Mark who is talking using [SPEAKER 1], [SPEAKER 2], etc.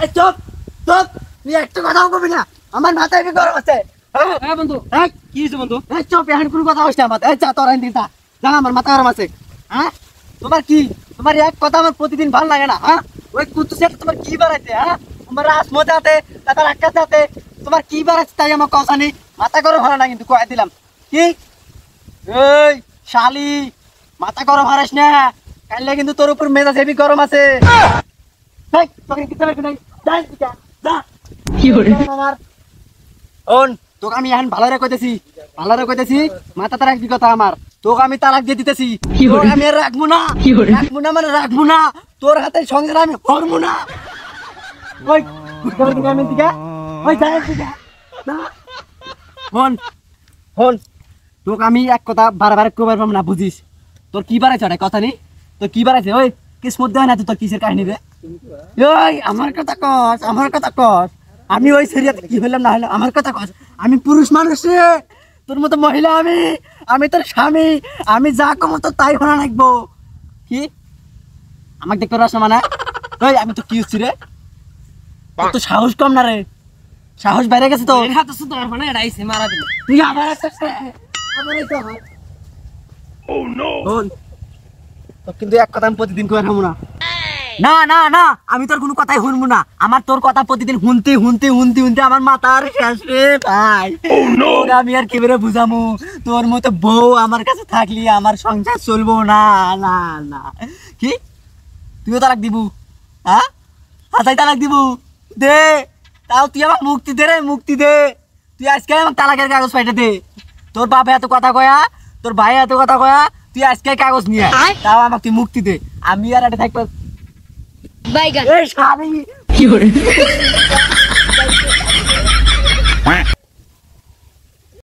[SPEAKER 1] এই চুপ চুপ, তুই একটা কথাও কবি না, আমার মাথায় কি গরম আছে।
[SPEAKER 2] হ্যাঁ বন্ধু, কি হয়েছে বন্ধু?
[SPEAKER 1] এই চুপ, এখন কোনো কথা হচ্ছে আমার, এই যা তোর আইন দিতা যা, আমার মাথা গরম আছে। হ্যাঁ তোমার কি, তোমার এক কথা আমার প্রতিদিন ভালো লাগে না। হ্যাঁ ওই কুত্তু সেটা তোমার কি বাড়াইছে? হ্যাঁ তোমার রাসমতে আছে, তারপর আকাশ আছে, তোমার কি বাড়াইছে তাই আমার কথা নেই, মাথা গরম ভালো না কিন্তু কয়ে দিলাম। কি এই শালি, মাথা গরম হারাস না, কাইলে কিন্তু তোর উপর মেজাজ হেভি গরম আছে। এই তোকে কি করে নাই যাই যা যা কি হরে আমার ওন, তোকে আমি এখন ভালো রে কইতেছি, মাথাটা রাখবি কথা আমার, তোকে আমি তালাক দিয়ে দিতেছি, তোকে আমি আর রাখবো না, মানে রাখবো না, তোর হাতে সংসার আমি করবো না। ওই কুত্তার দিকে আমি দিকে ওই যাই দিকে না। হন হন, তোকে আমি এক কথা বারবার কবার পাবো না, বুঝিস? তোর কি বাড়াইছে ওটা কথা নেই, তোর কি বাড়াইছে? ওই কিসমত দেয় না তোর কিসের কাহিনী রে? ওই আমার কথা কস, আমার কথা কস, আমি ওই সেরিয়াতে কি হইলাম না হইলাম আমার কথা কস। আমি পুরুষ মানুষ রে, তোর মতো মহিলা আমি তোর স্বামী, আমি যা কমো তো তাই শোনা রাখবো। কি আমাকে দেখতে পারছ না মানে? ওই আমি তো কি হচ্ছি রে, তোর তো সাহস কম না রে, সাহস বেড়ে গেছে তো।
[SPEAKER 2] হাত শুধু আর মানে রাইছে মারা দিল।
[SPEAKER 1] তুই আবার কিন্তু এক কথা আমি প্রতিদিন করে থামবো না, না না না, আমি তোর কোনো কথাই শুনবো না, আমার তোর কথা প্রতিদিন শুনতে শুনতে শুনতে শুনতে আমার মাথার শেষ রে ভাই। আমি আর কিভাবে বুঝামু, তোর মতো বউ আমার কাছে থাকলি আমার সংসার চলবো না। না না, কি তুইও তালাক দিবু? হ্যাঁ হাতাই তালাক দিবু? দে, তাও তুই আমার মুক্তি দে রে, মুক্তি দে, তুই আজকে আমার তালাকের কাগজ পাইতে দে। তোর বাবা এত কথা কয়া, তোর ভাই এত কথা কয়া, তুই আজকে কাগজ নিয়ে তাও আমাকে তুই মুক্তি দে, আমি আর এটা থাকবো। এই শালি কি করে